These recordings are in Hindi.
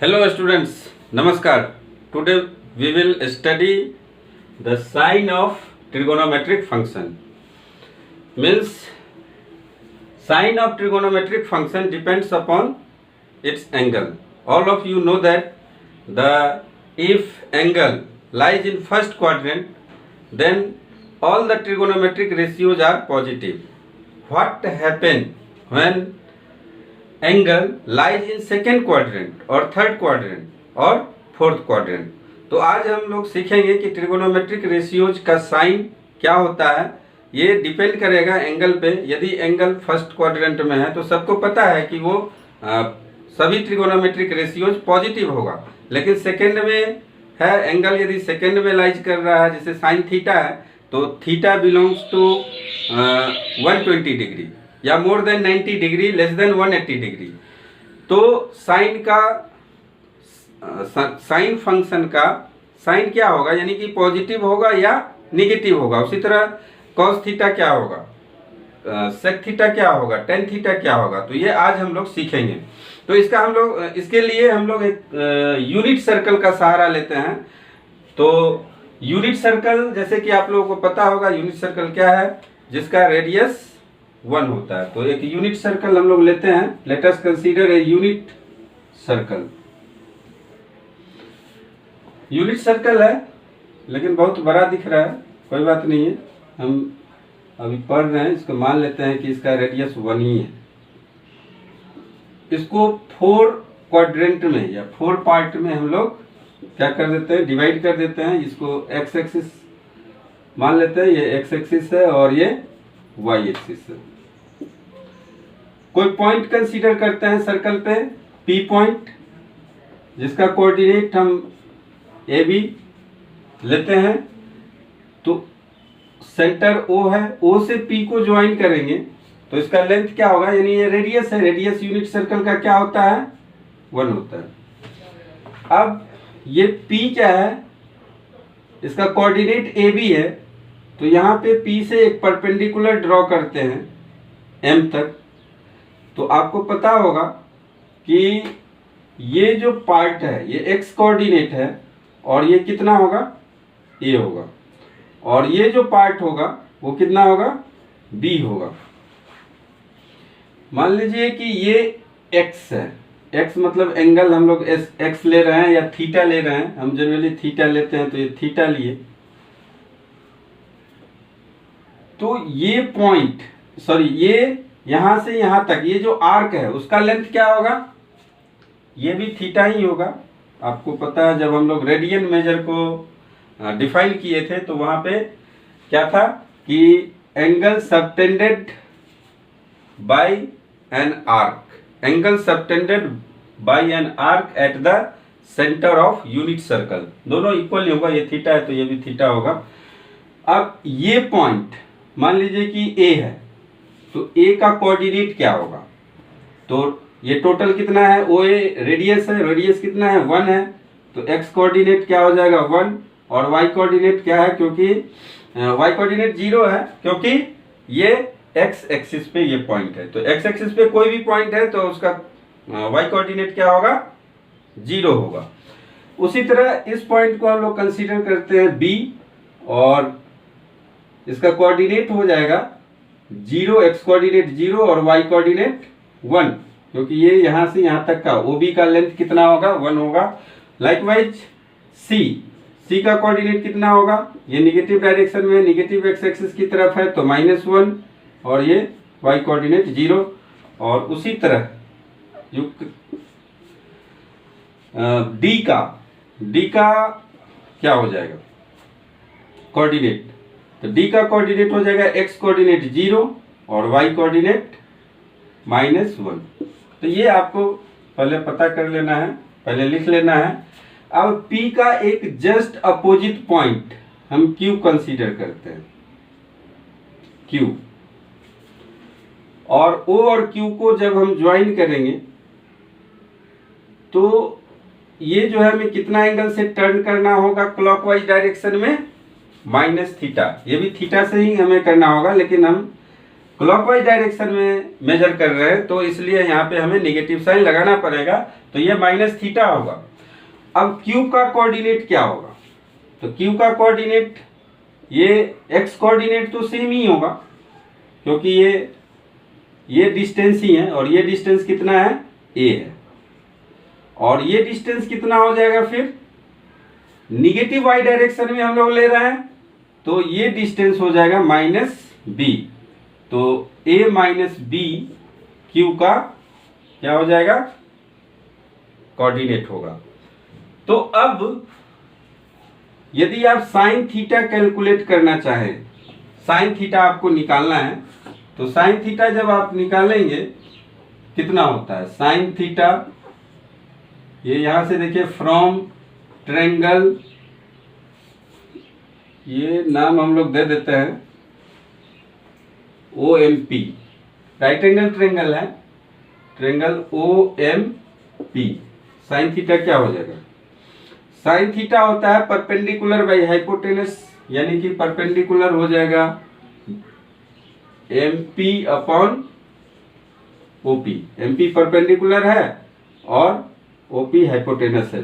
Hello students, Namaskar. Today we will study the sign of trigonometric function. Means sign of trigonometric function depends upon its angle. All of you know that if angle lies in first quadrant, then all the trigonometric ratios are positive. What happen when angle lies in second quadrant और थर्ड क्वाड्रेंट और फोर्थ क्वाड्रेंट? तो आज हम लोग सीखेंगे कि ट्रिगोनोमेट्रिक रेशियोज का साइन क्या होता है। ये डिपेंड करेगा एंगल पे। यदि एंगल फर्स्ट क्वाड्रेंट में है तो सबको पता है कि वो सभी ट्रिगोनोमेट्रिक रेशियोज पॉजिटिव होगा, लेकिन सेकेंड में है एंगल, यदि सेकेंड में लाइज कर रहा है जैसे साइन थीटा है तो थीटा बिलोंग्स टू 120 डिग्री या more than 90 degree, less than 180 degree. तो साइन फंक्शन का साइन क्या होगा, यानी कि पॉजिटिव होगा या निगेटिव होगा। उसी तरह कॉस थीटा क्या होगा, सेक थीटा क्या होगा, टेन थीटा क्या होगा। तो ये आज हम लोग सीखेंगे। तो इसके लिए हम लोग एक यूनिट सर्कल का सहारा लेते हैं। तो यूनिट सर्कल, जैसे कि आप लोगों को पता होगा यूनिट सर्कल क्या है, जिसका रेडियस 1 होता है। तो एक यूनिट सर्कल हम लोग लेते हैं। Let us consider a unit circle. Unit circle है लेकिन बहुत बड़ा दिख रहा है, कोई बात नहीं है, हम अभी पढ़ रहे हैं। इसको मान लेते हैं कि इसका रेडियस 1 ही है। इसको 4 क्वाड्रेंट में या 4 पार्ट में हम लोग क्या कर देते हैं, डिवाइड कर देते हैं। इसको एक्स एक्सिस मान लेते हैं, ये एक्स एक्सिस है और ये वाई एक्सिस है। कोई पॉइंट कंसीडर करते हैं सर्कल पे, पी पॉइंट, जिसका कोऑर्डिनेट हम ए बी लेते हैं। तो सेंटर ओ है, ओ से पी को ज्वाइन करेंगे तो इसका लेंथ क्या होगा, यानी ये रेडियस है। रेडियस यूनिट सर्कल का क्या होता है, 1 होता है। अब ये पी क्या है, इसका कोऑर्डिनेट ए बी है। तो यहाँ पे P से एक परपेंडिकुलर ड्रॉ करते हैं M तक। तो आपको पता होगा कि ये जो पार्ट है ये x कोऑर्डिनेट है और ये कितना होगा, A होगा, और ये जो पार्ट होगा वो कितना होगा, B होगा। मान लीजिए कि ये x है, x मतलब एंगल हम लोग x ले रहे हैं या थीटा ले रहे हैं। हम जनरली थीटा लेते हैं तो ये थीटा लिए। तो ये पॉइंट, ये यहां से यहां तक ये जो आर्क है उसका लेंथ क्या होगा, ये भी थीटा ही होगा। आपको पता है जब हम लोग रेडियन मेजर को डिफाइन किए थे तो वहां पे क्या था कि angle subtended bye an arc, angle subtended bye an arc at the centre of unit circle. दोनों इक्वल होगा, ये थीटा है तो ये भी थीटा होगा। अब ये पॉइंट मान लीजिए कि A है, तो A का कोऑर्डिनेट क्या होगा, तो ये टोटल कितना है, OA रेडियस है, रेडियस कितना है, 1 है। तो x कोऑर्डिनेट क्या हो जाएगा, 1, और y कोऑर्डिनेट क्या है, क्योंकि y कोऑर्डिनेट 0 है क्योंकि ये x एक्सिस पे ये पॉइंट है। तो x एक्सिस पे कोई भी पॉइंट है तो उसका y कोऑर्डिनेट क्या होगा, 0 होगा। उसी तरह इस पॉइंट को हम लोग कंसीडर करते हैं B, और इसका कोऑर्डिनेट हो जाएगा 0, x कोऑर्डिनेट 0 और y कोऑर्डिनेट 1, क्योंकि ये यहां से यहां तक का OB का लेंथ कितना होगा, 1 होगा। लाइकवाइज C का कोऑर्डिनेट कितना होगा, ये निगेटिव डायरेक्शन में निगेटिव x एक्सिस की तरफ है तो -1, और ये y कोऑर्डिनेट 0। और उसी तरह जो D का क्या हो जाएगा कोऑर्डिनेट, तो D का कोऑर्डिनेट हो जाएगा x कोऑर्डिनेट 0 और y कोऑर्डिनेट -1। तो ये आपको पहले पता कर लेना है, पहले लिख लेना है। अब P का एक जस्ट अपोजिट पॉइंट हम Q कंसीडर करते हैं, Q, और O और Q को जब हम ज्वाइन करेंगे तो ये जो है हमें कितना एंगल से टर्न करना होगा क्लॉकवाइज डायरेक्शन में, -θ। ये भी थीटा से ही हमें करना होगा, लेकिन हम क्लॉकवाइज डायरेक्शन में मेजर कर रहे हैं तो इसलिए यहाँ पे हमें नेगेटिव साइन लगाना पड़ेगा, तो ये माइनस थीटा होगा। अब क्यू का कोऑर्डिनेट क्या होगा, तो क्यू का कोऑर्डिनेट ये एक्स कोऑर्डिनेट तो सेम ही होगा क्योंकि ये डिस्टेंस ही है, और ये डिस्टेंस कितना है, ए है, और ये डिस्टेंस कितना हो जाएगा फिर निगेटिव वाई डायरेक्शन में हम लोग ले रहे हैं तो ये डिस्टेंस हो जाएगा माइनस बी, तो ए माइनस बी क्यू का क्या हो जाएगा, कोऑर्डिनेट होगा। तो अब यदि आप साइन थीटा कैलकुलेट करना चाहें, साइन थीटा आपको निकालना है, तो साइन थीटा जब आप निकालेंगे कितना होता है, साइन थीटा ये यहां से देखिए फ्रॉम ट्रायंगल, ये नाम हम लोग दे देते हैं O M P, right angle triangle है, triangle O M P, sine theta क्या हो जाएगा, साइन थीटा होता है परपेंडिकुलर बाई हाइपोटेनस, यानी कि परपेंडिकुलर हो जाएगा M P upon OP, M P perpendicular है और ओपी हाइपोटेनस है,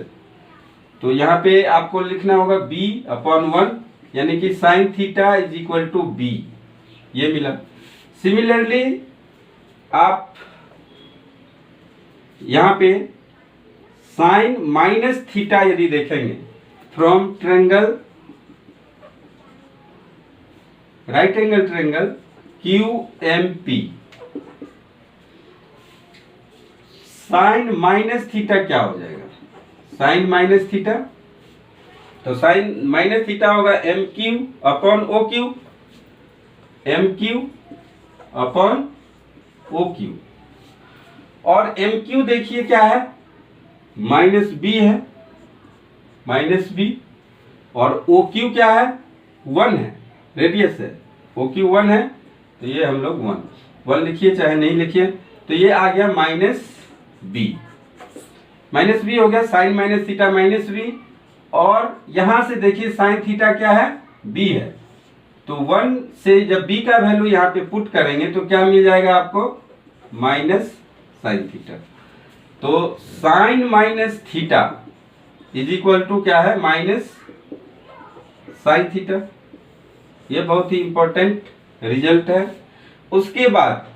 तो यहाँ पे आपको लिखना होगा बी अपॉन 1, यानी कि sine theta is equal to B, ये मिला। सिमिलरली आप यहाँ पे साइन माइनस थीटा यदि देखेंगे from triangle right angle triangle Q M P, sine minus theta क्या हो जाएगा, साइन माइनस थीटा, तो साइन माइनस थीटा होगा M Q upon O Q, M Q upon O Q, और एम क्यू देखिए क्या है, माइनस बी है, माइनस बी, और ओ क्यू क्या है, 1 है, रेडियस है, ओ क्यू 1 है, तो ये हम लोग 1 लिखिए चाहे नहीं लिखिए, तो ये आ गया माइनस बी, माइनस बी हो गया, sine minus theta minus B, और यहां से देखिए साइन थीटा क्या है, बी है, तो 1 से जब b का वैल्यू यहाँ पे पुट करेंगे तो क्या मिल जाएगा आपको, माइनस साइन थीटा, तो sine minus theta is equal to क्या है, माइनस साइन थीटा, ये बहुत ही इंपॉर्टेंट रिजल्ट है। उसके बाद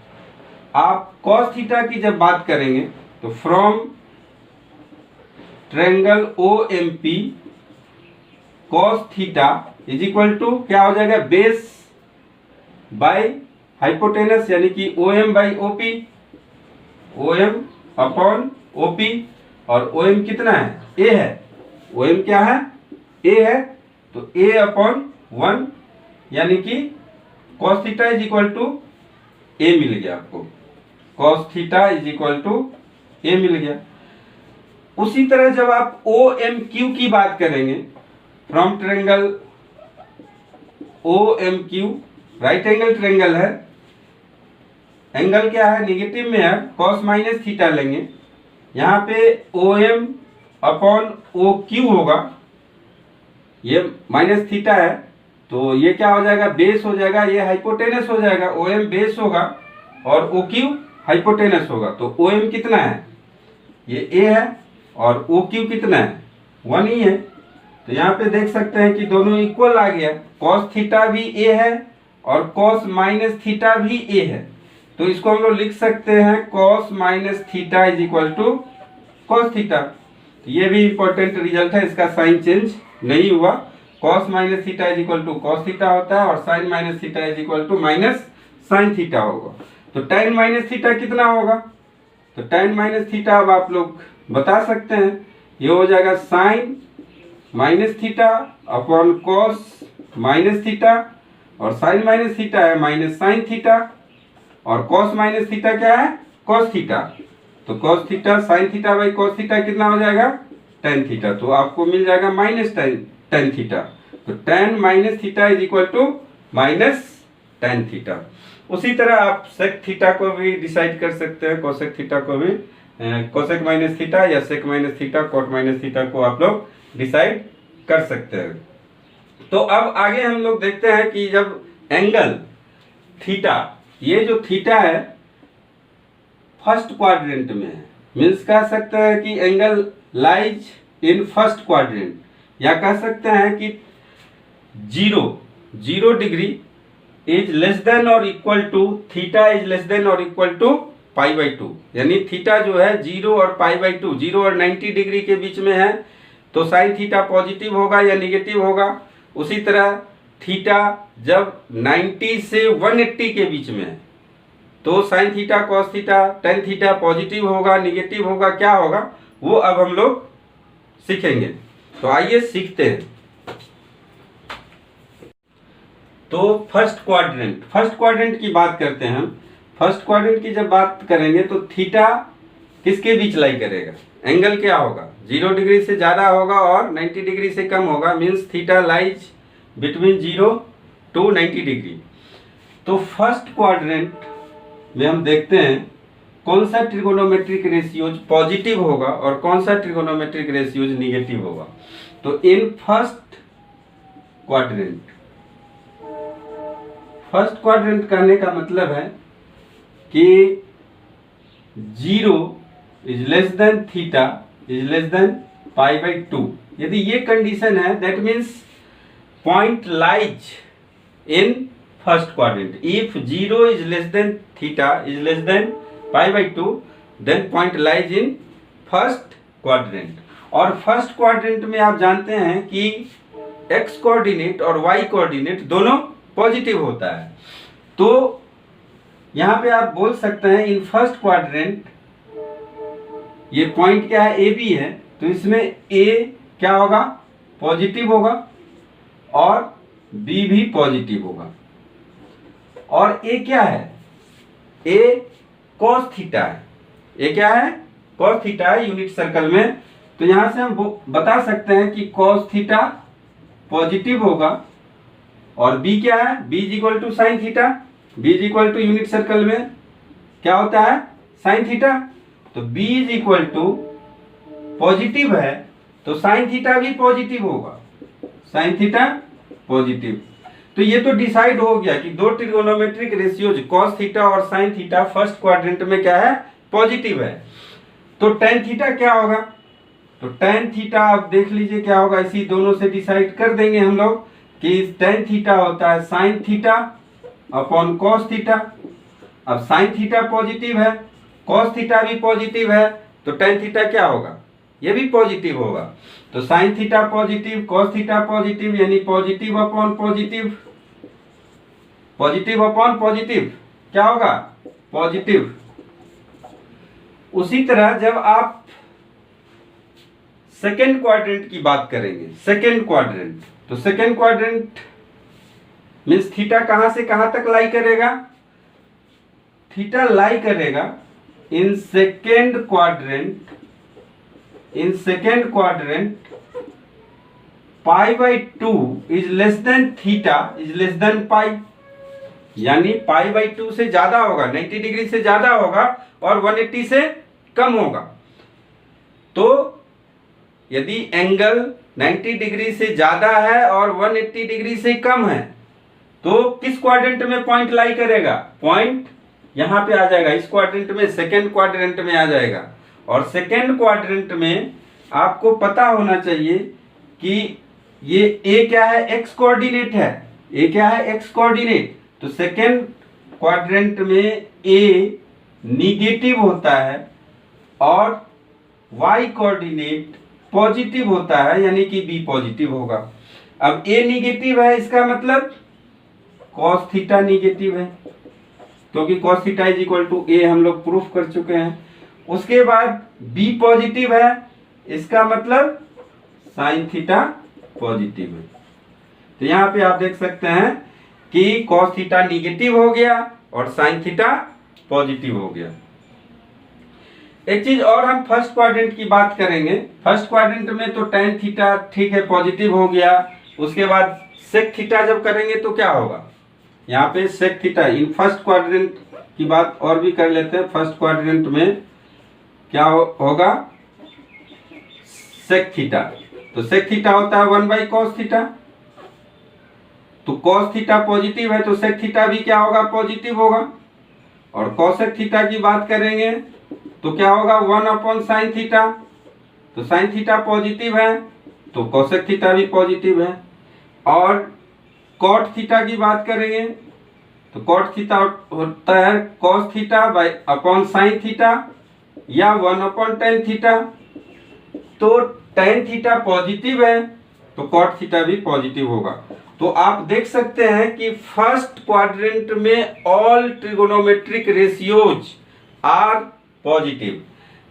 आप कॉस थीटा की जब बात करेंगे तो from triangle O M P cos theta is equal to क्या हो जाएगा, बेस बाय हाइपोटेनस, यानी कि O M by OP, O M upon OP, और ओ एम कितना है, ए है, ओ एम क्या है, ए है, तो ए अपॉन 1, यानी कि cos theta is equal to a मिल गया आपको, cos theta is equal to a मिल गया। उसी तरह जब आप ओ एम क्यू की बात करेंगे from triangle O M Q, right angle triangle है, एंगल क्या है, निगेटिव में है, कॉस माइनस थीटा लेंगे, यहाँ पे O M upon O Q होगा, ये माइनस थीटा है, तो ये क्या हो जाएगा, बेस हो जाएगा, ये हाइपोटेनस हो जाएगा, ओ एम बेस होगा और ओ क्यू हाइपोटेनस होगा, तो ओ एम कितना है, ये ए है, और ओ क्यू कितना है, 1 ही है, तो यहाँ पे देख सकते हैं कि दोनों इक्वल आ गया, कॉस थीटा भी ए है और कॉस माइनस थीटा भी ए है, तो इसको हम लोग लिख सकते हैं cos minus theta is equal to cos theta, तो ये भी इंपॉर्टेंट रिजल्ट है, इसका साइन चेंज नहीं हुआ, cos minus theta is equal to cos theta होता है और sine minus theta is equal to minus sine theta होगा, तो tan माइनस थीटा कितना होगा, तो tan माइनस थीटा अब आप लोग बता सकते हैं, ये हो जाएगा sine minus theta upon cos minus theta, और साइन माइनस थीटा है माइनस साइन थीटा, और कॉस माइनस थीटा क्या है, कॉस थीटा, तो cos theta sine theta by cos theta कितना हो जाएगा, tan थीटा, तो आपको मिल जाएगा माइनस tan थीटा, तो tan minus theta is equal to minus tan theta. उसी तरह आप सेक थीटा को भी डिसाइड कर सकते हैं, कोसेक थीटा को भी, कोसेक माइनस थीटा या sec minus theta, cot minus theta को आप लोग डिसाइड कर सकते हैं। तो अब आगे हम लोग देखते हैं कि जब एंगल थीटा ये जो थीटा है फर्स्ट क्वाड्रेंट में है, मीन्स कह सकते हैं कि angle lies in first quadrant, या कह सकते हैं कि 0 डिग्री इज लेस देन और equal to theta is less than और इक्वल टू π/2, यानी थीटा जो है 0 और π/2, 0 और 90 डिग्री के बीच में है तो साइन थीटा पॉजिटिव होगा या निगेटिव होगा। उसी तरह थीटा जब 90 से 180 के बीच में है तो sine theta cos theta tan theta positive होगा निगेटिव होगा, क्या होगा वो अब हम लोग सीखेंगे। तो आइए सीखते हैं। तो फर्स्ट क्वाड्रेंट की बात करते हैं हम। फर्स्ट क्वाड्रेंट की जब बात करेंगे तो थीटा किसके बीच लाई करेगा, एंगल क्या होगा, 0 डिग्री से ज़्यादा होगा और 90 डिग्री से कम होगा, means theta lies between 0 to 90 degree. तो फर्स्ट क्वाड्रेंट में हम देखते हैं कौन सा ट्रिगोनोमेट्रिक रेशियोज पॉजिटिव होगा और कौन सा ट्रिगोनोमेट्रिक रेशियोज निगेटिव होगा। तो इन फर्स्ट क्वाड्रेंट कहने का मतलब है कि 0 is less than theta is less than π/2। यदि ये कंडीशन है that means point lies in first quadrant. If 0 is less than theta is less than π/2 then point lies in first quadrant. और फर्स्ट क्वाड्रेंट में आप जानते हैं कि x कोऑर्डिनेट और y कोऑर्डिनेट दोनों पॉजिटिव होता है। तो यहां पे आप बोल सकते हैं इन फर्स्ट क्वाड्रेंट ये पॉइंट क्या है, ए बी है, तो इसमें ए क्या होगा, पॉजिटिव होगा और बी भी पॉजिटिव होगा। और ए क्या है, ए कॉस थीटा है, ए क्या है, कॉस थीटा है यूनिट सर्कल में। तो यहां से हम बता सकते हैं कि कॉस थीटा पॉजिटिव होगा और बी क्या है, B is equal to sine theta, B is equal to unit circle में क्या होता है, साइन थीटा। तो b is equal to positive है तो साइन थीटा भी पॉजिटिव होगा, साइन थीटा पॉजिटिव। तो ये तो डिसाइड हो गया कि दो ट्रिगोनोमेट्रिक रेशियोज कॉस थीटा और साइन थीटा फर्स्ट क्वाड्रेंट में क्या है, पॉजिटिव है। तो टेन थीटा क्या होगा, तो टेन थीटा आप देख लीजिए क्या होगा, इसी दोनों से डिसाइड कर देंगे हम लोग कि टेन थीटा होता है sine theta upon cos theta. अब साइन थीटा पॉजिटिव है, कॉस थीटा भी पॉजिटिव है, तो टेन थीटा क्या होगा, ये भी पॉजिटिव होगा। तो sine theta positive cos theta positive, यानी positive upon positive, positive upon positive क्या होगा, पॉजिटिव। उसी तरह जब आप सेकेंड क्वाड्रेंट की बात करेंगे, सेकेंड क्वाड्रेंट, तो सेकेंड क्वाड्रेंट मीन्स थीटा कहां से कहां तक लाई करेगा, थीटा लाई करेगा in second quadrant, in second quadrant π/2 is less than theta is less than pi, यानी π/2 से ज्यादा होगा, 90 डिग्री से ज्यादा होगा और 180 से कम होगा। तो यदि एंगल 90 डिग्री से ज्यादा है और 180 डिग्री से कम है तो किस क्वाड्रेंट में पॉइंट लाई करेगा, पॉइंट यहां पे आ जाएगा, इस क्वाड्रेंट में, सेकेंड क्वाड्रेंट में आ जाएगा। और सेकेंड क्वाड्रेंट में आपको पता होना चाहिए कि ये ए क्या है, एक्स कोऑर्डिनेट है, ए क्या है, एक्स कोऑर्डिनेट। तो सेकेंड क्वाड्रेंट में ए निगेटिव होता है और वाई कोऑर्डिनेट पॉजिटिव होता है, यानी कि बी पॉजिटिव होगा। अब ए निगेटिव है, इसका मतलब कॉस थीटा निगेटिव है, क्योंकि cos theta is equal to a हम लोग प्रूफ कर चुके हैं। उसके बाद बी पॉजिटिव है, इसका मतलब साइन थीटा पॉजिटिव है। तो यहां पे आप देख सकते हैं कि कॉस थीटा निगेटिव हो गया और साइन थीटा पॉजिटिव हो गया। एक चीज और हम फर्स्ट क्वाड्रेंट की बात करेंगे। फर्स्ट क्वाड्रेंट में तो टेन थीटा ठीक है पॉजिटिव हो गया, उसके बाद सेक थीटा जब करेंगे तो क्या होगा, यहाँ पे sec theta. In first quadrant की बात और भी कर लेते हैं। फर्स्ट क्वाड्रेंट में क्या होगा, सेक थीटा। तो सेक थीटा होता है 1/cos थीटा। तो cos थीटा पॉजिटिव है तो सेक थीटा भी क्या होगा, पॉजिटिव होगा। और कोसेक थीटा की बात करेंगे तो क्या होगा 1 अपॉन साइन थीटा। तो साइन थीटा पॉजिटिव है तो कोसेक थीटा भी पॉजिटिव है। और कॉट थीटा की बात करेंगे तो कॉट थीटा होता है cos theta by upon sine theta या 1 अपॉन टेन थीटा। तो टेन थीटा पॉजिटिव है तो कॉट थीटा भी पॉजिटिव होगा। तो आप देख सकते हैं कि फर्स्ट क्वाड्रेंट में all trigonometric ratios are positive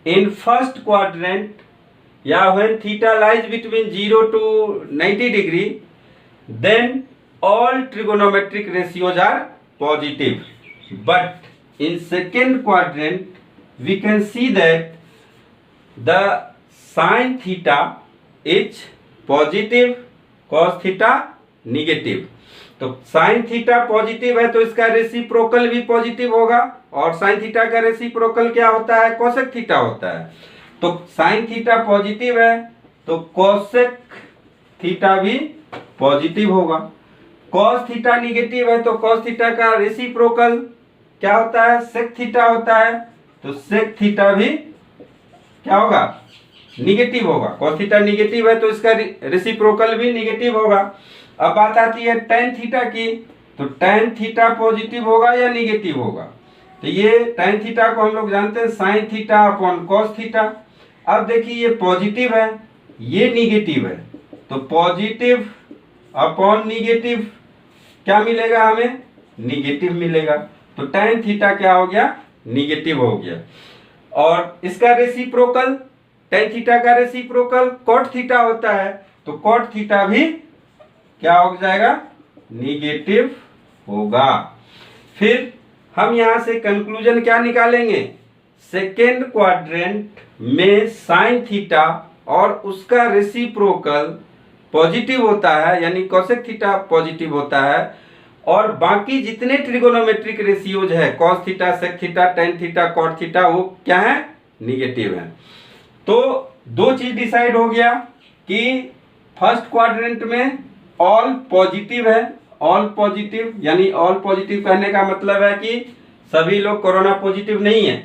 in first quadrant या when theta lies between 0 to 90 degree then all trigonometric ratios are positive, but in second quadrant we can see that the sin theta is positive, cos theta negative। तो साइन थीटा पॉजिटिव है तो इसका रेसिप्रोकल भी पॉजिटिव होगा और साइन थीटा का रेसिप्रोकल क्या होता है कोसेक थीटा होता है। तो साइन थीटा पॉजिटिव है तो कोसेक थीटा भी पॉजिटिव होगा। कॉस थीटा निगेटिव है तो कॉस थीटा का रेसिप्रोकल क्या होता है सेक थीटा होता है। तो सेक थीटा भी क्या होगा निगेटिव होगा। कॉस थीटा निगेटिव है तो इसका रेसिप्रोकल भी निगेटिव होगा। अब बात आती है टेन थीटा की तो टेन थीटा पॉजिटिव होगा या निगेटिव होगा। तो ये टेन थीटा को हम लोग जानते हैं sine theta upon cos theta. अब देखिए ये पॉजिटिव है ये निगेटिव है तो पॉजिटिव अपॉन निगेटिव क्या मिलेगा हमें निगेटिव मिलेगा। तो टेन थीटा क्या हो गया निगेटिव हो गया। और इसका रेसिप्रोकल टेन थीटा का रेसिप्रोकल कॉट थीटा होता है तो कॉट थीटा भी क्या हो जाएगा निगेटिव होगा। फिर हम यहां से कंक्लूजन क्या निकालेंगे सेकेंड क्वाड्रेंट में साइन थीटा और उसका रेसिप्रोकल पॉजिटिव होता है यानी कोसेक थीटा पॉजिटिव होता है और बाकी जितने ट्रिगोनोमेट्रिक रेशियोज है cos theta sec theta tan theta cot theta वो क्या है निगेटिव है। तो दो चीज डिसाइड हो गया कि फर्स्ट क्वाड्रेंट में ऑल पॉजिटिव है। ऑल पॉजिटिव यानी ऑल पॉजिटिव कहने का मतलब है कि सभी लोग कोरोना पॉजिटिव नहीं है।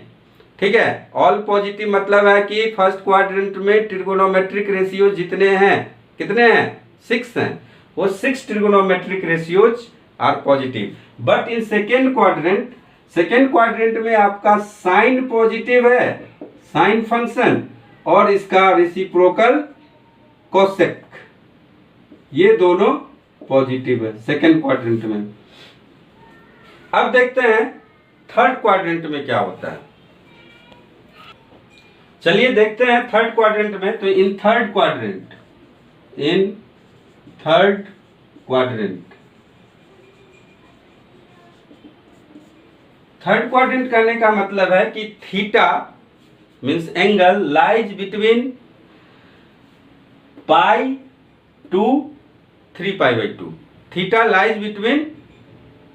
ठीक है ऑल पॉजिटिव मतलब है कि फर्स्ट क्वाड्रेंट में ट्रिगोनोमेट्रिक रेशियो जितने हैं कितने हैं 6 हैं वो 6 trigonometric ratios are positive. But in second quadrant में आपका साइन पॉजिटिव है साइन फंक्शन और इसका रेसिप्रोकल कोसेक ये दोनों पॉजिटिव है सेकेंड क्वाड्रेंट में। अब देखते हैं थर्ड क्वाड्रेंट में क्या होता है। चलिए देखते हैं थर्ड क्वाड्रेंट में। तो इन थर्ड क्वाड्रेंट कहने का मतलब है कि theta means angle lies between pi to 3π/2। Theta lies between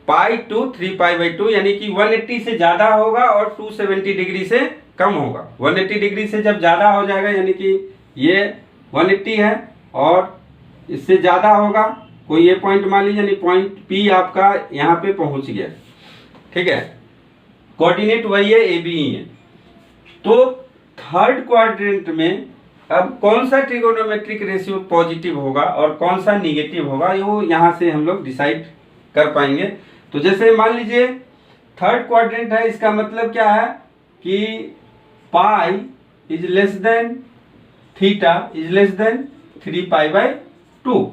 pi to 3π/2 यानी कि 180 से ज्यादा होगा और 270 डिग्री से कम होगा। 180 डिग्री से जब ज्यादा हो जाएगा यानी कि ये 180 है और इससे ज्यादा होगा कोई ये पॉइंट मान लीजिए यानी पॉइंट P आपका यहाँ पे पहुंच गया। ठीक है कोऑर्डिनेट वही है AB ही है। तो थर्ड क्वाड्रेंट में अब कौन सा ट्रिगोनोमेट्रिक रेशियो पॉजिटिव होगा और कौन सा निगेटिव होगा वो यहाँ से हम लोग डिसाइड कर पाएंगे। तो जैसे मान लीजिए थर्ड क्वाड्रेंट है इसका मतलब क्या है कि pi is less than theta is less than 3π/2।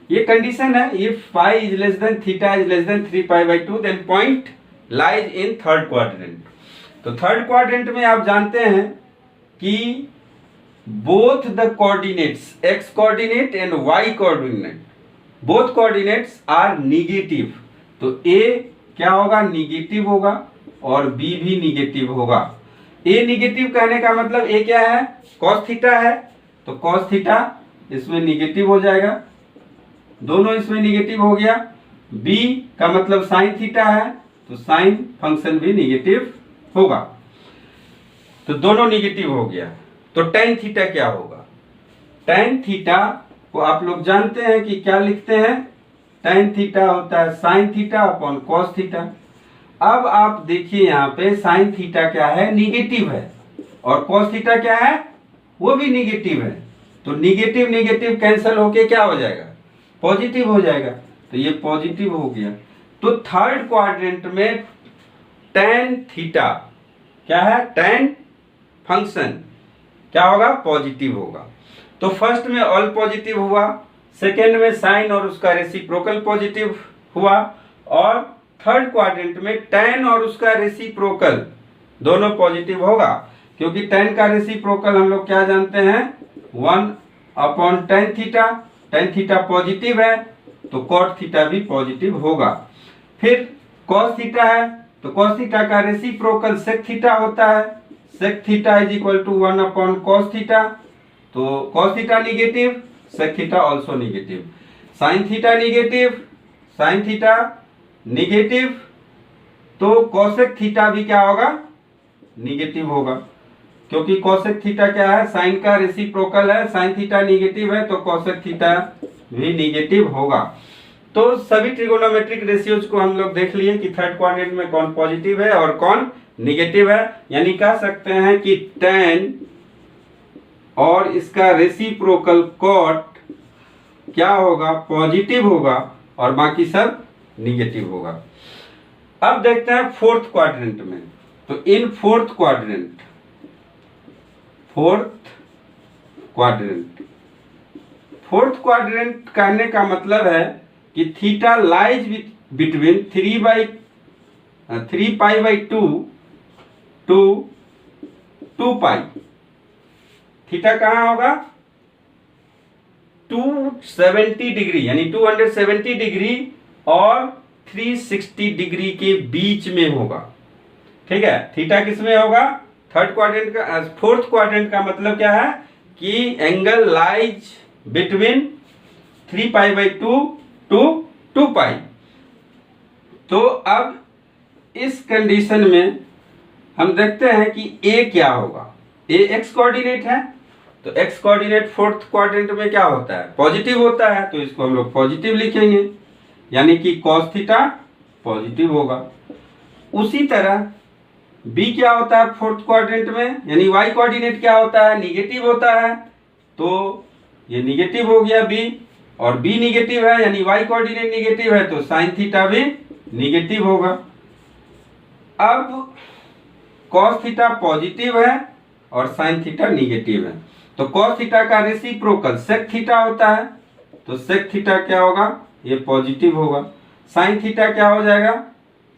ये कंडीशन है if pi is less than theta is less than 3π/2 then point lies in third quadrant. तो थर्ड क्वाड्रेंट में आप जानते हैं कि both the coordinates x coordinate and y coordinate both coordinates are negative. तो a क्या होगा निगेटिव होगा और b भी निगेटिव होगा। a निगेटिव कहने का मतलब a क्या है cos थीटा है तो cos थीटा इसमें निगेटिव हो जाएगा दोनों इसमें निगेटिव हो गया। b का मतलब sin थीटा है तो sin फंक्शन भी निगेटिव होगा तो दोनों निगेटिव हो गया। तो tan थीटा क्या होगा tan थीटा को आप लोग जानते हैं कि क्या लिखते हैं tan थीटा होता है sin theta upon cos theta अब आप देखिए यहाँ पे साइन थीटा क्या है, निगेटिव है, और कॉस थीटा क्या है, वो भी निगेटिव है। तो निगेटिव निगेटिव कैंसिल होके क्या हो जाएगा, पॉजिटिव हो जाएगा। तो ये पॉजिटिव हो गया। तो थर्ड क्वाड्रेंट में tan थीटा क्या है, tan फंक्शन क्या होगा, पॉजिटिव होगा। तो फर्स्ट में ऑल पॉजिटिव हुआ, सेकेंड में साइन और उसका रेसिप्रोकल पॉजिटिव हुआ, और थर्ड क्वाड्रेंट में tan और उसका रेसिप्रोकल दोनों पॉजिटिव होगा, क्योंकि tan का रेसिप्रोकल हम लोग क्या जानते हैं, 1/tan theta. tan theta positive है तो cot थीटा भी पॉजिटिव होगा। फिर cos थीटा है तो cos थीटा का रेसिप्रोकल sec थीटा होता है, sec theta is equal to 1/cos theta. तो cos theta negative, sec theta also negative. sin theta negative, sin theta negative, तो cosec थीटा भी क्या होगा, निगेटिव होगा, क्योंकि cosec थीटा क्या है, sin का रेसिप्रोकल है, sin थीटा निगेटिव है तो cosec थीटा भी निगेटिव होगा। तो सभी ट्रिगोनोमेट्रिक रेशियोज को हम लोग देख लिए कि थर्ड क्वाड्रेंट में कौन पॉजिटिव है और कौन निगेटिव है। यानी कह सकते हैं कि tan और इसका रेसिप्रोकल cot क्या होगा, पॉजिटिव होगा, और बाकी सब निगेटिव होगा। अब देखते हैं फोर्थ क्वाड्रेंट में। तो इन फोर्थ क्वाड्रेंट कहने का मतलब है कि theta lies between 3π/2 to 2π। Theta कहाँ होगा, 270 डिग्री यानी 270 डिग्री और 360 डिग्री के बीच में होगा। ठीक है, थीटा किस में होगा, थर्ड क्वाड्रेंट का, फोर्थ क्वाड्रेंट का मतलब क्या है कि एंगल लाइज बिटवीन 3π/2 टू 2π। तो अब इस कंडीशन में हम देखते हैं कि ए क्या होगा। ए एक्स कोऑर्डिनेट है, तो एक्स कोऑर्डिनेट फोर्थ क्वाड्रेंट में क्या होता है, पॉजिटिव होता है, तो इसको हम लोग पॉजिटिव लिखेंगे, यानी कि cos थीटा पॉजिटिव होगा। उसी तरह बी क्या होता है फोर्थ क्वाड्रेंट में, यानी वाई कोऑर्डिनेट क्या होता है, निगेटिव होता है, तो ये निगेटिव हो गया बी, और बी निगेटिव है यानी वाई कोऑर्डिनेट निगेटिव है तो साइन थीटा भी निगेटिव होगा। अब cos थीटा पॉजिटिव है और साइन थीटा निगेटिव है, तो cos थीटा का रेसिप्रोकल sec थीटा होता है, तो sec थीटा क्या होगा, ये पॉजिटिव होगा। साइन थीटा क्या हो जाएगा,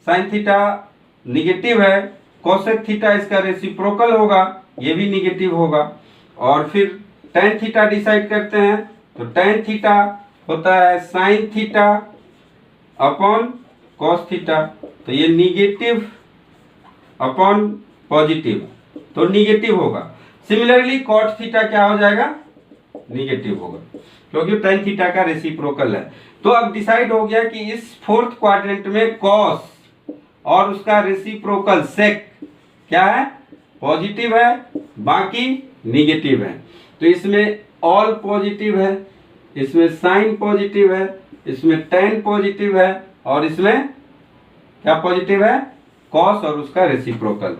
साइन थीटा निगेटिव है, cosec थीटा इसका रेसिप्रोकल होगा, ये भी निगेटिव होगा। और फिर tan थीटा डिसाइड करते हैं, तो tan थीटा होता है sine theta upon cos theta, तो ये निगेटिव अपॉन पॉजिटिव, तो निगेटिव होगा। सिमिलरली cot थीटा क्या हो जाएगा, निगेटिव होगा, क्योंकि tan थीटा का रेसिप्रोकल है। तो अब डिसाइड हो गया कि इस फोर्थ क्वाड्रेंट में cos और उसका रेसिप्रोकल sec क्या है, पॉजिटिव है, बाकी निगेटिव है। तो इसमें ऑल पॉजिटिव है, इसमें साइन पॉजिटिव है, इसमें tan पॉजिटिव है, और इसमें क्या पॉजिटिव है, cos और उसका रेसिप्रोकल।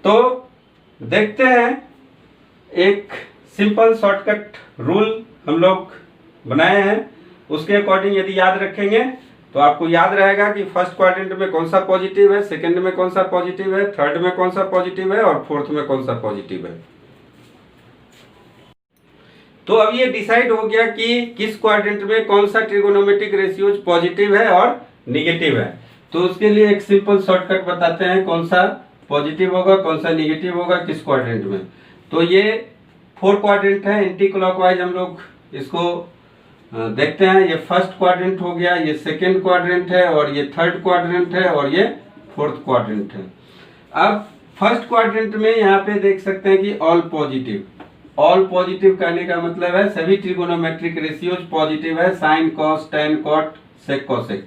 तो देखते हैं, एक सिंपल शॉर्टकट रूल हम लोग बनाए हैं, उसके अकॉर्डिंग यदि याद रखेंगे तो आपको याद रहेगा कि फर्स्ट क्वाड्रेंट में कौन सा पॉजिटिव है, सेकंड में कौन सा पॉजिटिव है, थर्ड में कौन सा पॉजिटिव है, और फोर्थ में कौन सा पॉजिटिव है। तो अब ये डिसाइड हो गया कि किस क्वाड्रेंट में कौन सा ट्रिगोनोमेट्रिक रेशियोज पॉजिटिव है और निगेटिव है। तो उसके लिए एक सिंपल शॉर्टकट बताते हैं, कौन सा पॉजिटिव होगा, कौन सा निगेटिव होगा किस क्वाड्रेंट में। तो ये 4 क्वाड्रेंट है, एंटी क्लॉकवाइज हम लोग इसको देखते हैं। ये फर्स्ट क्वाड्रेंट हो गया, ये सेकेंड क्वाड्रेंट है, और ये थर्ड क्वाड्रेंट है, और ये फोर्थ क्वाड्रेंट है। अब फर्स्ट क्वाड्रेंट में यहाँ पे देख सकते हैं कि ऑल पॉजिटिव। ऑल पॉजिटिव कहने का मतलब है सभी ट्रिगोनोमेट्रिक रेशियोज पॉजिटिव है, sine cos tan cot sec cosec।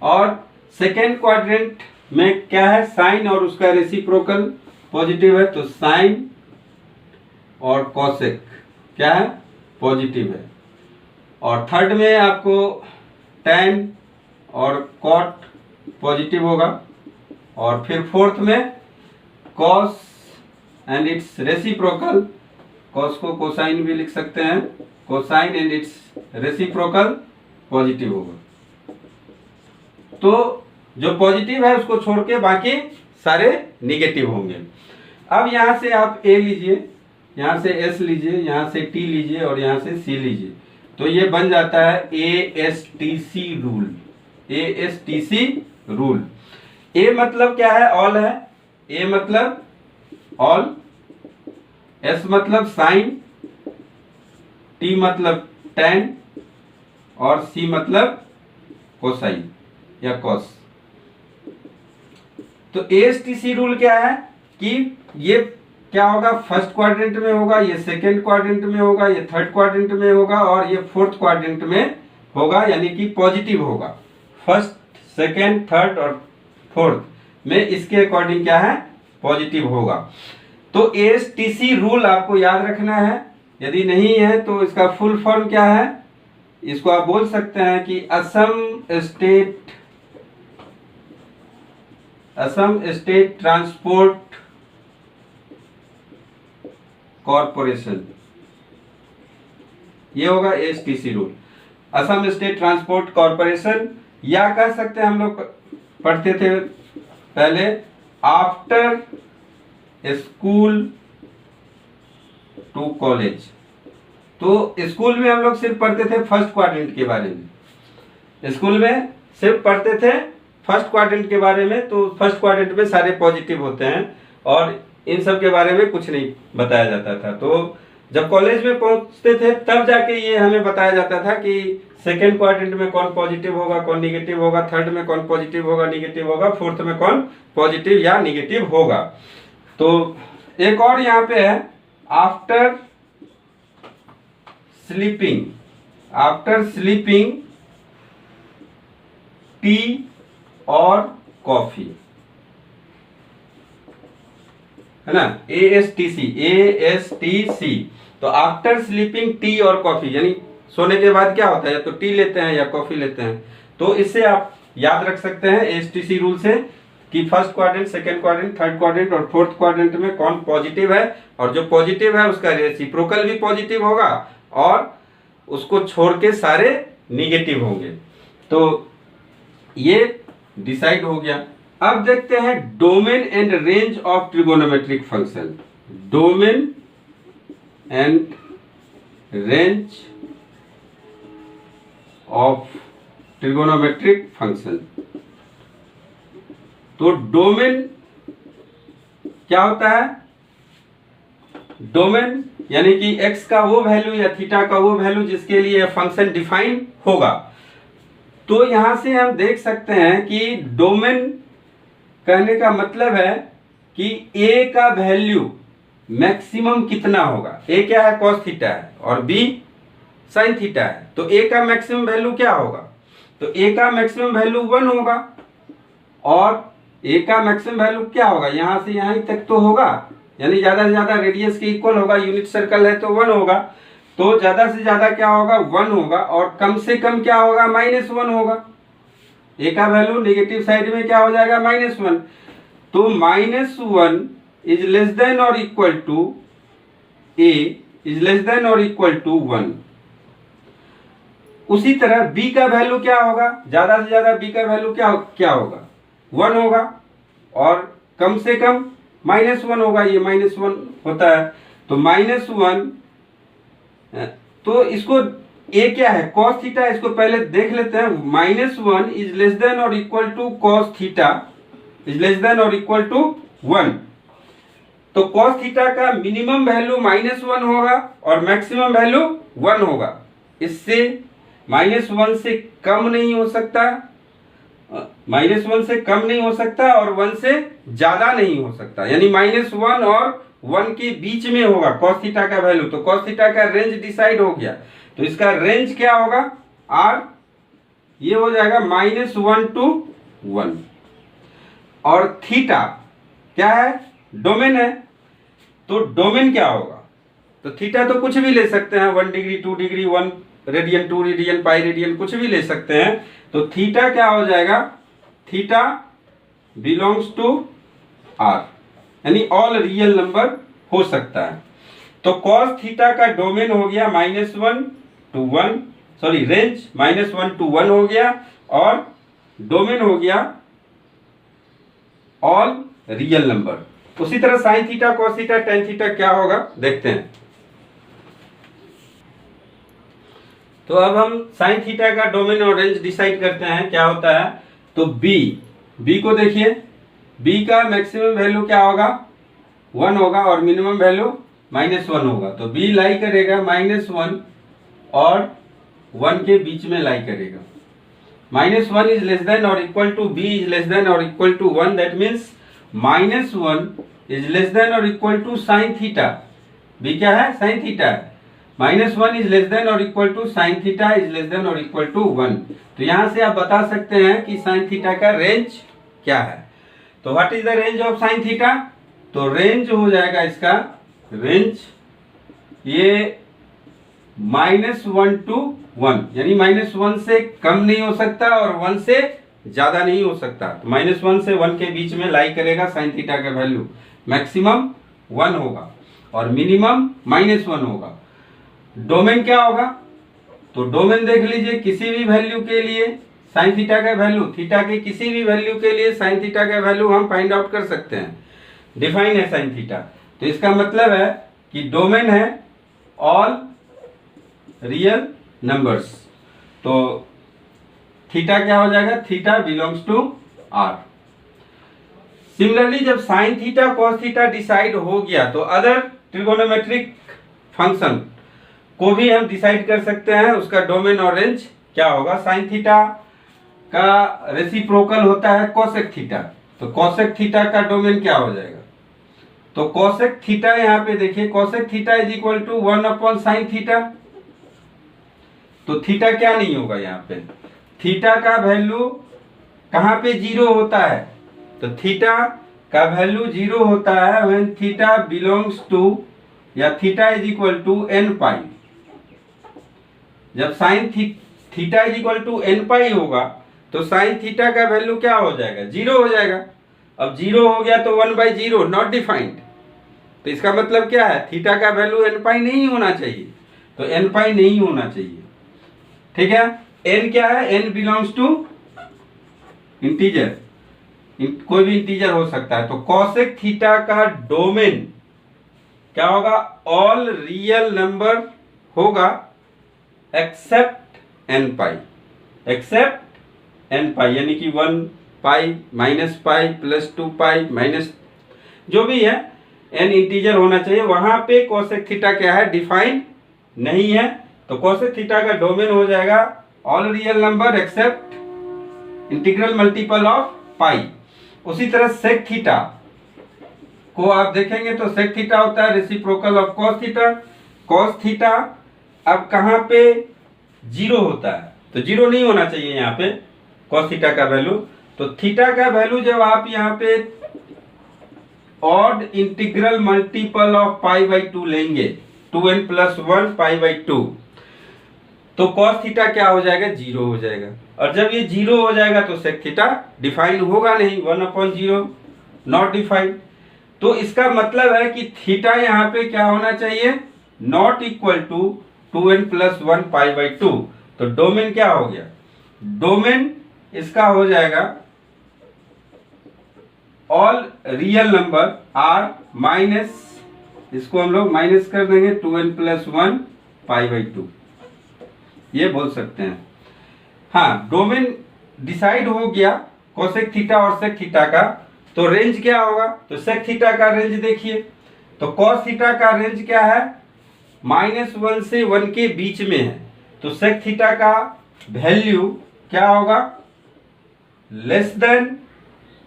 और सेकेंड क्वाड्रेंट में क्या है, साइन और उसका रेसिप्रोकल पॉजिटिव है, तो साइन और cosec क्या है, पॉजिटिव है। और थर्ड में आपको tan और cot पॉजिटिव होगा, और फिर फोर्थ में cos and it's reciprocal, cos को कोसाइन भी लिख सकते हैं, cosine and it's reciprocal positive होगा। तो जो पॉजिटिव है उसको छोड़ के बाकी सारे निगेटिव होंगे। अब यहां से आप ए लीजिए, यहां से एस लीजिए, यहां से टी लीजिए और यहां से सी लीजिए, तो ये बन जाता है ASTC rule. ASTC rule. A मतलब क्या है? ऑल है। ए मतलब ऑल, एस मतलब साइन, टी मतलब टैन और सी मतलब कोसाइन या कॉस। तो ASTC रूल क्या है कि ये क्या होगा? फर्स्ट क्वाड्रेंट में होगा, ये सेकंड क्वाड्रेंट में होगा, ये थर्ड क्वाड्रेंट में होगा और ये फोर्थ क्वाड्रेंट में होगा, यानी कि पॉजिटिव होगा। फर्स्ट, सेकंड, थर्ड और फोर्थ में इसके अकॉर्डिंग क्या है? पॉजिटिव होगा। तो ASTC रूल आपको याद रखना है। यदि नहीं है तो इसका फुल फॉर्म क्या है? इसको आप बोल सकते हैं कि असम स्टेट ट्रांसपोर्ट कॉरपोरेशन, ये होगा ASTC rule, Assam state transport corporation. या कह सकते हैं, हम लोग पढ़ते थे पहले, आफ्टर स्कूल टू कॉलेज। तो स्कूल में हम लोग सिर्फ पढ़ते थे फर्स्ट क्वाड्रेंट के बारे में, स्कूल में सिर्फ पढ़ते थे फर्स्ट क्वाड्रेंट के बारे में। तो फर्स्ट क्वाड्रेंट में सारे पॉजिटिव होते हैं और इन सब के बारे में कुछ नहीं बताया जाता था। तो जब कॉलेज में पहुंचते थे तब जाके ये हमें बताया जाता था कि सेकेंड क्वाड्रेंट में कौन पॉजिटिव होगा, कौन निगेटिव होगा, थर्ड में कौन पॉजिटिव होगा, निगेटिव होगा, फोर्थ में कौन पॉजिटिव या निगेटिव होगा। तो एक और यहाँ पे है, आफ्टर स्लीपिंग टी और कॉफी, है ना? ASTC। तो आफ्टर स्लीपिंग टी और कॉफी, यानी सोने के बाद क्या होता है? या तो टी लेते हैं या कॉफी लेते हैं। तो इससे आप याद रख सकते हैं ASTC रूल से कि first quadrant, second quadrant, third quadrant और फोर्थ क्वाड्रेंट में कौन पॉजिटिव है, और जो पॉजिटिव है उसका रेसिप्रोकल भी पॉजिटिव होगा और उसको छोड़ के सारे निगेटिव होंगे। तो ये डिसाइड हो गया। अब देखते हैं domain and range of trigonometric function. Domain and range of trigonometric function. तो डोमेन क्या होता है? डोमेन यानी कि x का वो वैल्यू या थीटा का वो वैल्यू जिसके लिए फंक्शन डिफाइन होगा। तो यहां से हम देख सकते हैं कि डोमेन कहने का मतलब है कि a का वैल्यू मैक्सिमम कितना होगा। a क्या है? cos थीटा है और b sin थीटा है। तो a का मैक्सिमम वैल्यू क्या होगा? तो a का मैक्सिमम वैल्यू 1 होगा और a का मैक्सिमम वैल्यू क्या होगा? यहां से यहां तक तो होगा, यानी ज्यादा से ज्यादा रेडियस के इक्वल होगा। यूनिट सर्कल है तो 1 होगा, तो ज्यादा से ज्यादा क्या होगा? 1 होगा और कम से कम क्या होगा? -1 होगा। a का वैल्यू नेगेटिव साइड में क्या हो जाएगा? -1। तो -1 इज लेस देन और equal to a is less than और इक्वल टू 1। उसी तरह b का वैल्यू क्या होगा? ज्यादा से ज्यादा b का वैल्यू क्या होगा? 1 होगा और कम से कम -1 होगा। ये -1 होता है तो -1। तो इसको a क्या है? cos theta. इसको पहले देख लेते हैं। -1 इज लेस देन और equal to cos theta is less than और इक्वल टू 1। तो cos थीटा का मिनिमम वैल्यू -1 होगा और मैक्सिमम वैल्यू 1 होगा। इससे -1 से कम नहीं हो सकता, -1 से कम नहीं हो सकता और 1 से ज्यादा नहीं हो सकता, यानी -1 और 1 के बीच में होगा cos थीटा का वैल्यू। तो cos थीटा का रेंज डिसाइड हो गया। तो इसका रेंज क्या होगा? R, ये हो जाएगा -1 to 1। और थीटा क्या है? डोमेन है। तो डोमेन क्या होगा? तो थीटा तो कुछ भी ले सकते हैं, 1 degree, 2 degree, 1 radian, 2 radian, pi radian, कुछ भी ले सकते हैं। तो थीटा क्या हो जाएगा? थीटा बिलोंग्स टू आर, यानी ऑल रियल नंबर हो सकता है। तो कॉस थीटा का डोमेन हो गया -1 to 1, सॉरी रेंज -1 to 1 हो गया, और डोमेन हो गया ऑल रियल नंबर। उसी तरह sign theta, cos theta, tan theta क्या होगा देखते हैं। तो अब हम साइन थीटा का डोमेन और रेंज डिसाइड करते हैं क्या होता है। तो बी को देखिए, बी का मैक्सिमम वैल्यू क्या होगा 1 होगा और मिनिमम वैल्यू -1 होगा। तो बी लाई करेगा -1 और 1 के बीच में लाई करेगा। -1 इज लेस देन और equal to b is less than और equal to 1, that means -1 is less than और equal to sine theta. B क्या है, साइन थीटा है। -1 इज लेस देन और equal to sine theta is less than और इक्वल टू 1। तो यहां से आप बता सकते हैं कि साइन थीटा का रेंज क्या है। तो what is the range of sine theta. तो रेंज हो जाएगा इसका, रेंज ये -1 to 1, यानी -1 से कम नहीं हो सकता और 1 से ज्यादा नहीं हो सकता। तो -1 से 1 के बीच में लाई करेगा साइन थीटा का वैल्यू। मैक्सिमम 1 होगा और मिनिमम -1 होगा। डोमेन क्या होगा, तो डोमेन देख लीजिए, किसी भी वैल्यू के लिए साइन थीटा का वैल्यू, थीटा के किसी भी वैल्यू के लिए साइन थीटा का वैल्यू हम फाइंड आउट कर सकते हैं। डिफाइन है साइन थीटा, तो इसका मतलब है कि डोमेन है ऑल रियल नंबर्स। तो थीटा क्या हो जाएगा, theta belongs to R. Similarly जब sine theta cos theta decide हो गया तो अदर ट्रिगोनोमेट्रिक फंक्शन को भी हम डिसाइड कर सकते हैं, उसका डोमेन और रेंज क्या होगा। साइन थीटा का रेसिप्रोकल होता है कोसेक थीटा, तो कोसेक थीटा का डोमेन क्या हो जाएगा। तो कोसेक थीटा यहाँ पे देखिए, cosec theta is equal to 1/sin theta. तो थीटा क्या नहीं होगा यहाँ पे, थीटा का वैल्यू कहाँ पे 0 होता है। तो थीटा का वैल्यू 0 होता है व्हेन थीटा बिलोंग्स टू, या theta is equal to n pi. जब sine theta is equal to n pi होगा तो साइन थीटा का वैल्यू क्या हो जाएगा, 0 हो जाएगा। अब 0 हो गया तो 1/0 नॉट डिफाइंड। तो इसका मतलब क्या है, थीटा का वैल्यू n पाई नहीं होना चाहिए, तो n पाई नहीं होना चाहिए। ठीक है, n क्या है, n बिलोंग्स टू इंटीजर, कोई भी इंटीजर हो सकता है। तो कॉसेक थीटा का डोमेन क्या होगा, ऑल रियल नंबर होगा एक्सेप्ट n पाई, एक्सेप्ट n पाई, यानी कि 1 pi minus pi plus 2 pi minus जो भी है n इंटीजर होना चाहिए। वहां पे कोसेक थीटा क्या है, डिफाइन नहीं है। तो कोसेक थीटा का डोमेन हो जाएगा all real number except integral multiple of pi. उसी तरह सेक थीटा को आप देखेंगे तो सेक थीटा होता है reciprocal of cos theta. Cos theta अब कहां पे 0 होता है, तो 0 नहीं होना चाहिए यहाँ पे कॉस थीटा का वैल्यू। तो थीटा का वैल्यू जब आप यहाँ पे ऑड इंटीग्रल मल्टीपल ऑफ π/2 लेंगे, 2n + 1 π/2, तो कॉस थीटा क्या हो जाएगा, 0 हो जाएगा। और जब ये 0 हो जाएगा तो सेक थीटा डिफाइन होगा नहीं, 1/0 नॉट डिफाइंड। तो इसका मतलब है कि थीटा यहाँ पे क्या होना चाहिए, नॉट इक्वल टू 2n + 1 π/2। तो डोमेन क्या हो गया, डोमेन इसका हो जाएगा all real number R minus, इसको हम लोग माइनस कर देंगे 2n + 1 π/2, ये बोल सकते हैं। हाँ, डोमेन डिसाइड हो गया कोसेक थीटा और सेक थीटा का, तो रेंज क्या होगा। तो सेक थीटा का रेंज देखिए, तो कॉस थीटा का रेंज क्या है, -1 से 1 के बीच में है। तो सेक थीटा का वैल्यू क्या होगा, लेस देन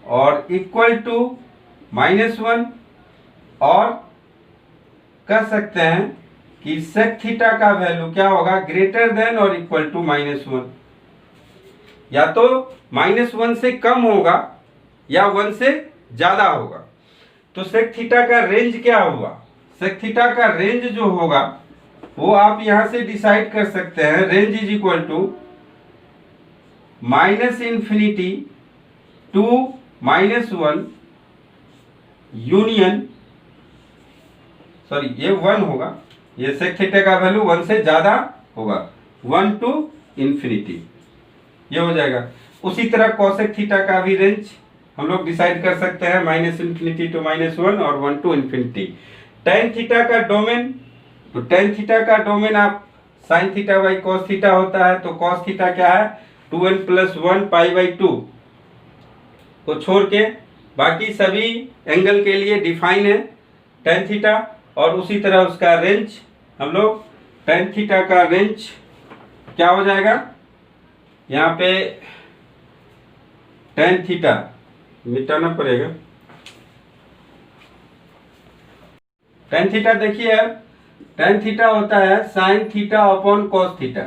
और इक्वल टू -1, और कह सकते हैं कि सेक थीटा का वैल्यू क्या होगा, ग्रेटर देन और इक्वल टू -1। या तो -1 से कम होगा या 1 से ज्यादा होगा। तो सेक थीटा का रेंज क्या होगा, सेक थीटा का रेंज जो होगा वो आप यहां से डिसाइड कर सकते हैं। Range is equal to -∞ to -1 union, sorry ये 1 होगा, ये सेक थीटा का वैल्यू 1 से ज्यादा होगा, 1 to इंफिनिटी, ये हो जाएगा। उसी तरह कोसेक थीटा का भी रेंज हम लोग डिसाइड कर सकते हैं, -∞ to -1 और 1 to इंफिनिटी। tan थीटा का डोमेन, तो tan थीटा का डोमेन आप sin theta by cos theta होता है, तो cos थीटा क्या है 2n + 1 π/2 को छोड़ के बाकी सभी एंगल के लिए डिफाइन है tan थीटा। और उसी तरह उसका रेंज हम लोग tan थीटा का रेंज क्या हो जाएगा, यहाँ पे tan थीटा मिटाना पड़ेगा, tan थीटा देखिए tan थीटा होता है sin theta upon cos theta.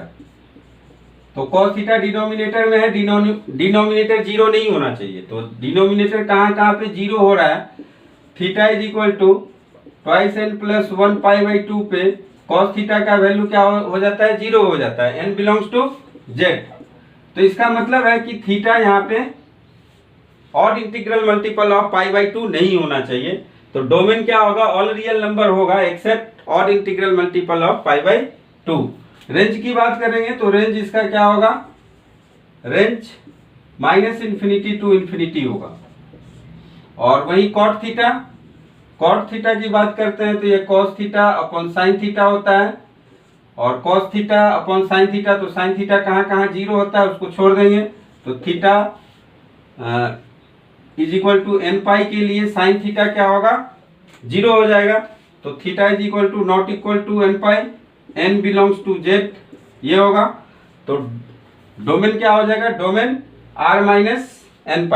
तो cos थीटा डिनोमिनेटर में है, डिनोमिनेटर 0 नहीं होना चाहिए, तो डिनोमिनेटर कहाँ पे 0 हो रहा है, theta is equal to 2n + 1 π/2 पे cos थीटा का वैल्यू क्या हो जाता है 0 हो जाता है, n बिलोंग्स टू z। तो इसका मतलब है कि थीटा यहाँ पे ऑड इंटीग्रल मल्टीपल ऑफ π/2 नहीं होना चाहिए। तो डोमेन क्या होगा, ऑल रियल नंबर होगा except odd integral multiple of π/2। Range की बात करेंगे तो रेंज इसका क्या होगा, रेंज -∞ to इंफिनिटी होगा। और वही कॉट थीटा की बात करते हैं तो ये cos theta upon sin theta होता है, और cos theta upon sin theta, तो sin थीटा कहाँ 0 होता है, उसको छोड़ देंगे, तो theta is equal to n π के लिए sin थीटा क्या होगा 0 हो जाएगा। तो theta is equal to not equal to n π, n belongs to z, ये होगा। तो डोमेन क्या हो जाएगा, domain r - n π,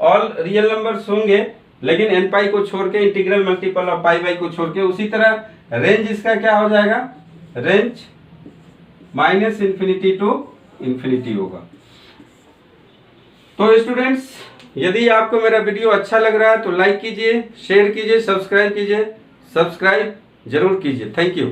all real numbers होंगे लेकिन n π को छोड़ के इंटीग्रल मल्टीपल ऑफ π/2 को छोड़ के। उसी तरह रेंज इसका क्या हो जाएगा, रेंज -∞ to इंफिनिटी होगा। तो स्टूडेंट्स, यदि आपको मेरा वीडियो अच्छा लग रहा है तो लाइक कीजिए, शेयर कीजिए, सब्सक्राइब कीजिए, सब्सक्राइब जरूर कीजिए। Thank you.